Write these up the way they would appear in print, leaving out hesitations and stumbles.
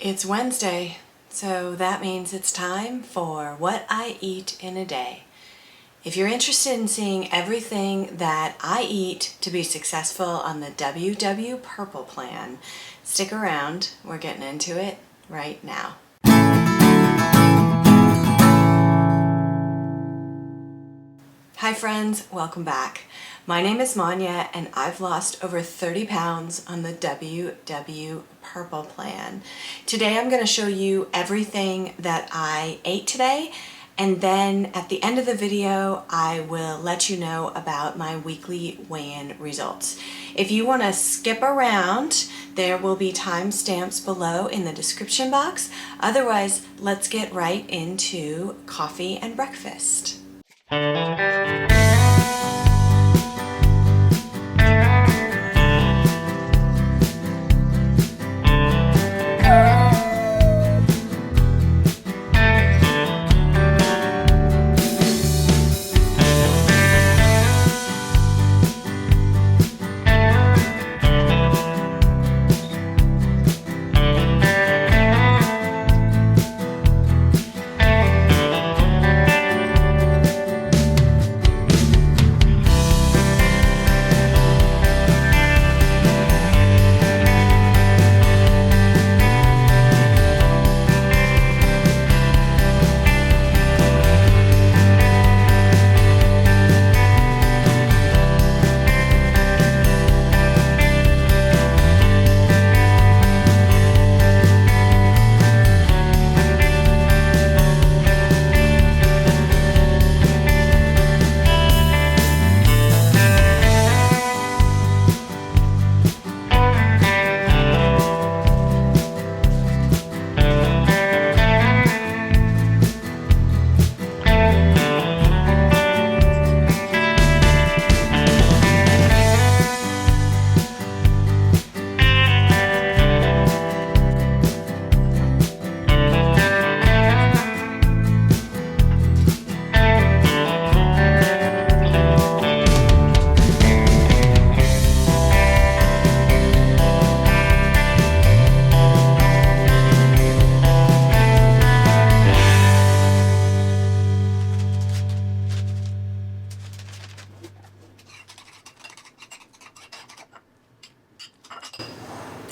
It's Wednesday, so that means it's time for What I Eat in a Day. If you're interested in seeing everything that I eat to be successful on the WW Purple plan, stick around. We're getting into it right now. Hi friends, welcome back. My name is Manya and I've lost over 30 pounds on the WW Purple plan. Today I'm going to show you everything that I ate today, and then at the end of the video I will let you know about my weekly weigh-in results. If you want to skip around, there will be timestamps below in the description box. Otherwise, let's get right into coffee and breakfast.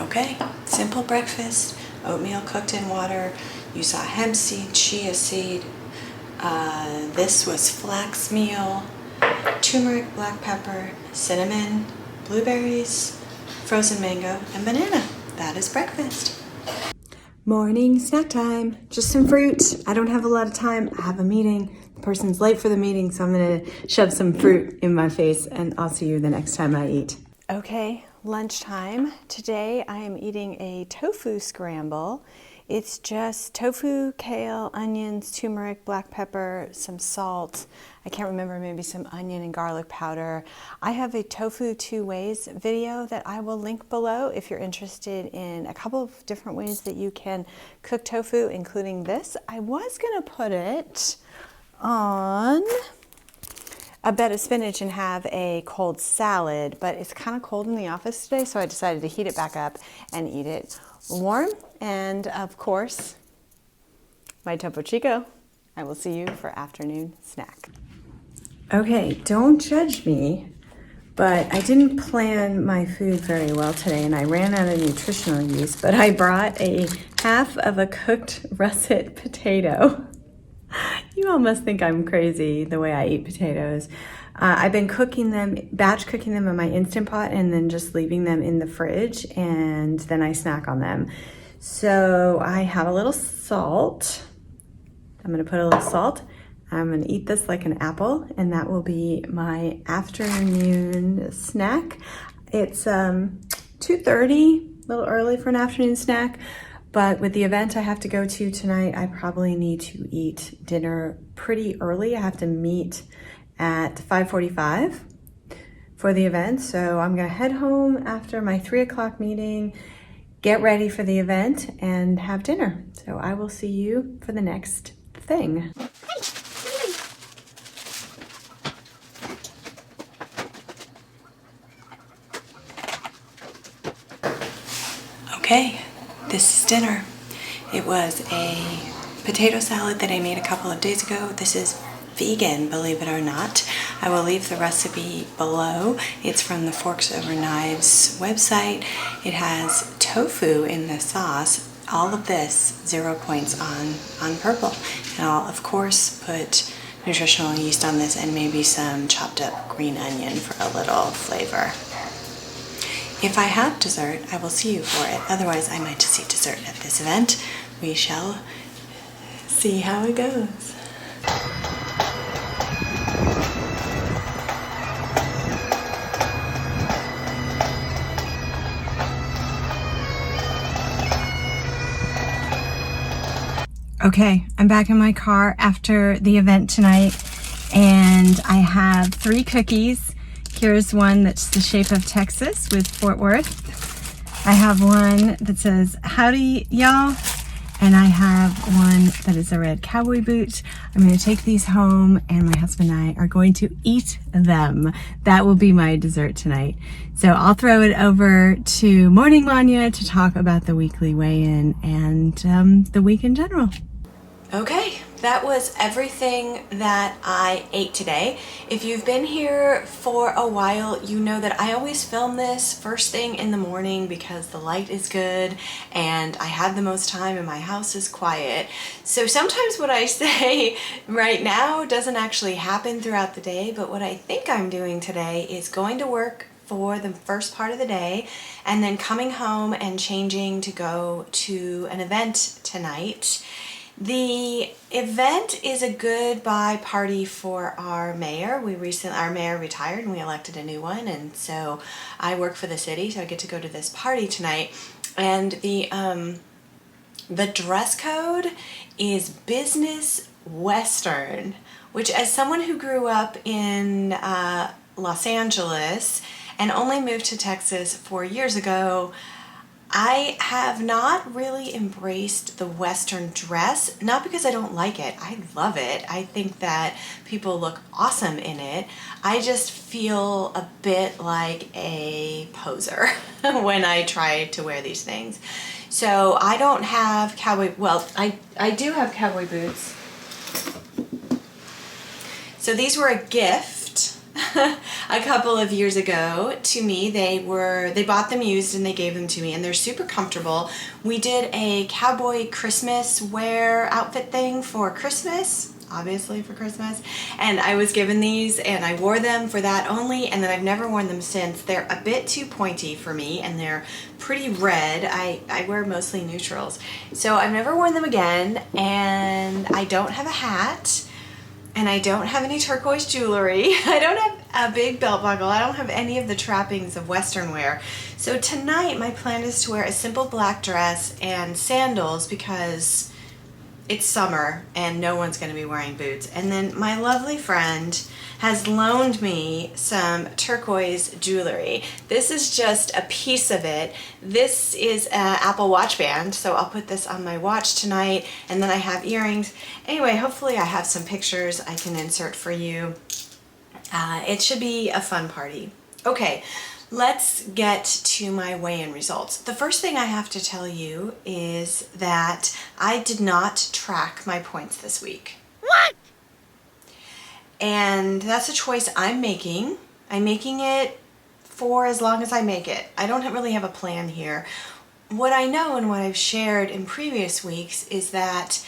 Okay, simple breakfast, oatmeal cooked in water. You saw hemp seed, chia seed. This was flax meal, turmeric, black pepper, cinnamon, blueberries, frozen mango, and banana. That is breakfast. Morning snack time. Just some fruit. I don't have a lot of time. I have a meeting. The person's late for the meeting, so I'm going to shove some fruit in my face, and I'll see you the next time I eat. Okay, lunchtime. Today I am eating a tofu scramble. It's just tofu, kale, onions, turmeric, black pepper, some salt. I can't remember, maybe some onion and garlic powder. I have a tofu 2 ways video that I will link below if you're interested in a couple of different ways that you can cook tofu, including this. I was gonna put it on a bed of spinach and have a cold salad, but it's kind of cold in the office today, so I decided to heat it back up and eat it warm. And of course, my Topo Chico. I will see you for afternoon snack. Okay, don't judge me, but I didn't plan my food very well today and I ran out of nutritional use, but I brought a half of a cooked russet potato. You all must think I'm crazy the way I eat potatoes. I've been cooking them, batch cooking them in my Instant Pot and then just leaving them in the fridge, and then I snack on them. So I have a little salt. I'm gonna put a little salt. I'm gonna eat this like an apple, and that will be my afternoon snack. It's 2:30, a little early for an afternoon snack. But with the event I have to go to tonight, I probably need to eat dinner pretty early. I have to meet at 5:45 for the event. So I'm gonna head home after my 3 o'clock meeting, get ready for the event, and have dinner. So I will see you for the next thing. Okay, this is dinner. It was a potato salad that I made a couple of days ago. This is vegan, believe it or not. I will leave the recipe below. It's from the Forks Over Knives website. It has tofu in the sauce. All of this 0 points on purple. And I'll of course put nutritional yeast on this and maybe some chopped up green onion for a little flavor. If I have dessert, I will see you for it. Otherwise, I might just eat dessert at this event. We shall see how it goes. Okay, I'm back in my car after the event tonight, and I have 3 cookies. Here's one that's the shape of Texas with Fort Worth. I have one that says, "Howdy, y'all," and I have one that is a red cowboy boot. I'm going to take these home, and my husband and I are going to eat them. That will be my dessert tonight. So I'll throw it over to Morning Manya to talk about the weekly weigh-in and the week in general. Okay, that was everything that I ate today. If you've been here for a while, you know that I always film this first thing in the morning because the light is good and I have the most time and my house is quiet. So sometimes what I say right now doesn't actually happen throughout the day, but what I think I'm doing today is going to work for the first part of the day and then coming home and changing to go to an event tonight. The event is a goodbye party for our mayor. Our mayor retired and we elected a new one, and so I work for the city, so I get to go to this party tonight. And the dress code is business Western, which, as someone who grew up in Los Angeles and only moved to Texas 4 years ago, I have not really embraced the Western dress, not because I don't like it. I love it. I think that people look awesome in it. I just feel a bit like a poser when I try to wear these things. So I don't have I do have cowboy boots. So these were a gift a couple of years ago to me. They bought them used and they gave them to me, and they're super comfortable. We did a cowboy Christmas wear outfit thing for Christmas, obviously for Christmas, and I was given these and I wore them for that only, and then I've never worn them since. They're a bit too pointy for me and they're pretty red. I wear mostly neutrals, so I've never worn them again, and I don't have a hat. And I don't have any turquoise jewelry. I don't have a big belt buckle. I don't have any of the trappings of Western wear. So tonight my plan is to wear a simple black dress and sandals because it's summer and no one's going to be wearing boots. And then my lovely friend has loaned me some turquoise jewelry. This is just a piece of it. This is an Apple Watch band, so I'll put this on my watch tonight, and then I have earrings. Anyway, hopefully I have some pictures I can insert for you. It should be a fun party. Okay, let's get to my weigh-in results. The first thing I have to tell you is that I did not track my points this week. What? And that's a choice I'm making. I'm making it for as long as I make it. I don't really have a plan here. What I know and what I've shared in previous weeks is that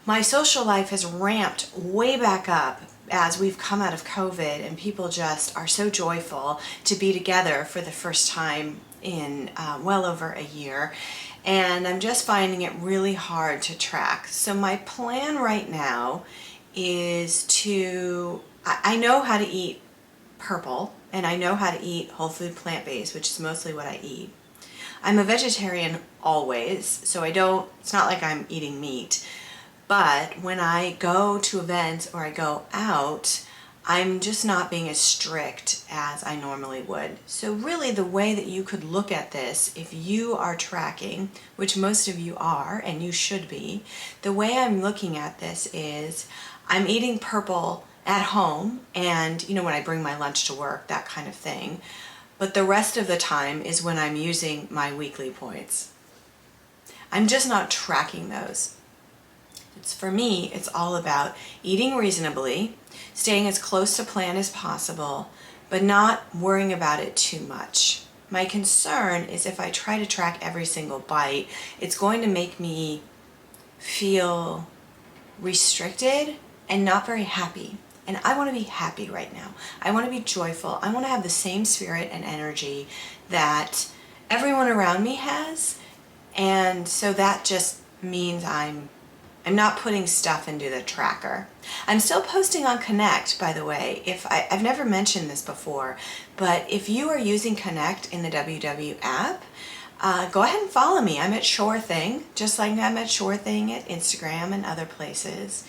my social life has ramped way back up as we've come out of COVID, and people just are so joyful to be together for the first time in well over a year. And I'm just finding it really hard to track. So my plan right now is I know how to eat purple, and I know how to eat whole food plant-based, which is mostly what I eat. I'm a vegetarian always, so it's not like I'm eating meat. But when I go to events or I go out, I'm just not being as strict as I normally would. So really the way that you could look at this, if you are tracking, which most of you are, and you should be, the way I'm looking at this is I'm eating purple at home and, when I bring my lunch to work, that kind of thing. But the rest of the time is when I'm using my weekly points. I'm just not tracking those. For me, it's all about eating reasonably, staying as close to plan as possible, but not worrying about it too much. My concern is if I try to track every single bite, it's going to make me feel restricted and not very happy. And I want to be happy right now. I want to be joyful. I want to have the same spirit and energy that everyone around me has. And so that just means I'm not putting stuff into the tracker. I'm still posting on Connect, by the way. I've never mentioned this before, but if you are using Connect in the WW app, go ahead and follow me. I'm at Sure Thing, just like I'm at Sure Thing at Instagram and other places.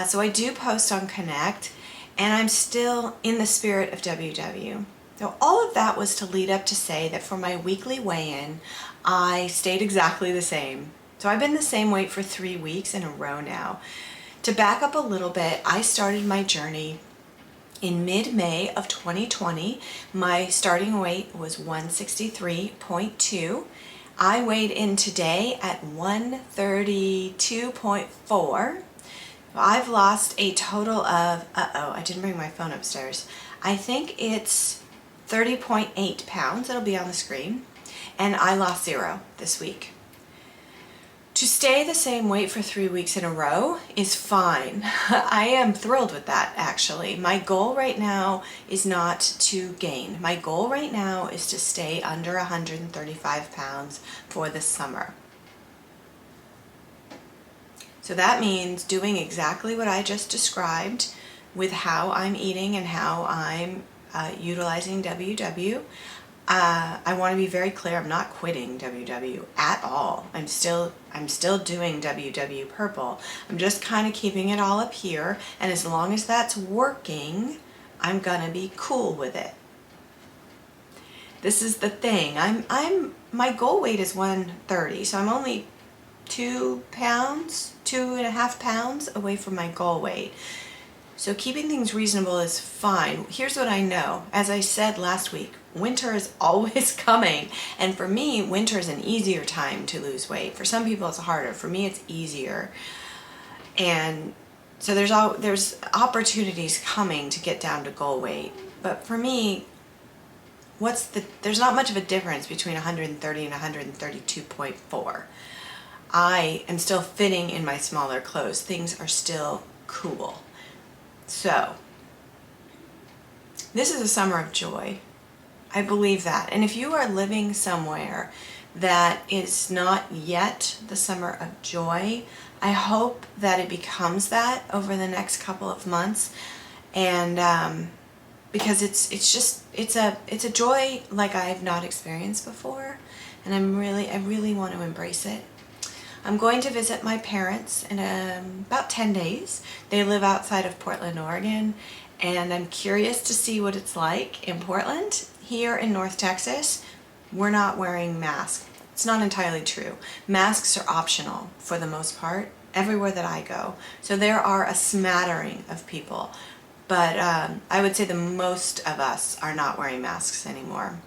So I do post on Connect, and I'm still in the spirit of WW. So all of that was to lead up to say that for my weekly weigh-in, I stayed exactly the same. So I've been the same weight for 3 weeks in a row now. To back up a little bit, I started my journey in mid-May of 2020. My starting weight was 163.2. I weighed in today at 132.4. I've lost a total of, I didn't bring my phone upstairs. I think it's 30.8 pounds. It'll be on the screen. And I lost 0 this week. To stay the same weight for 3 weeks in a row is fine. I am thrilled with that, actually. My goal right now is not to gain. My goal right now is to stay under 135 pounds for the summer. So that means doing exactly what I just described with how I'm eating and how I'm utilizing WW. I want to be very clear, I'm not quitting WW at all. I'm still doing WW Purple. I'm just kind of keeping it all up here, and as long as that's working, I'm gonna be cool with it. This is the thing. My goal weight is 130, so I'm only 2.5 pounds away from my goal weight. So keeping things reasonable is fine. Here's what I know. As I said last week, winter is always coming. And for me, winter is an easier time to lose weight. For some people, it's harder. For me, it's easier. And so there's opportunities coming to get down to goal weight. But for me, there's not much of a difference between 130 and 132.4. I am still fitting in my smaller clothes. Things are still cool. So, this is a summer of joy. I believe that. And if you are living somewhere that is not yet the summer of joy, I hope that it becomes that over the next couple of months. And because it's a joy like I've not experienced before, and I really want to embrace it. I'm going to visit my parents in about 10 days. They live outside of Portland, Oregon, and I'm curious to see what it's like in Portland. Here in North Texas, we're not wearing masks. It's not entirely true. Masks are optional for the most part, everywhere that I go. So there are a smattering of people, but I would say the most of us are not wearing masks anymore.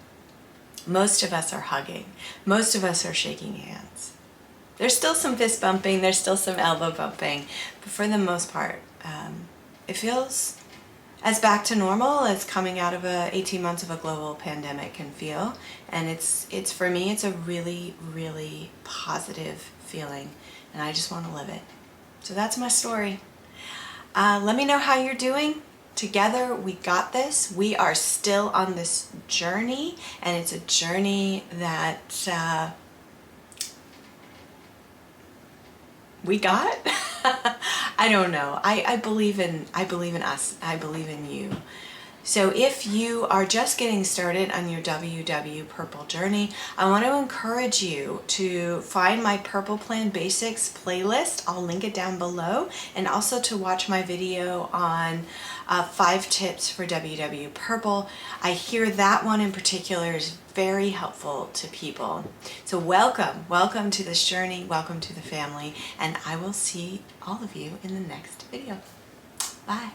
Most of us are hugging. Most of us are shaking hands. There's still some fist bumping, there's still some elbow bumping, but for the most part, it feels as back to normal as coming out of 18 months of a global pandemic can feel. And it's for me, it's a really, really positive feeling, and I just want to live it. So that's my story. Let me know how you're doing. Together, we got this. We are still on this journey, and it's a journey that we got. I don't know. I believe in us. I believe in you. So if you are just getting started on your WW Purple journey, I want to encourage you to find my Purple Plan Basics playlist. I'll link it down below, and also to watch my video on 5 tips for WW Purple. I hear that one in particular is very helpful to people. So welcome to this journey, welcome to the family, and I will see all of you in the next video. Bye.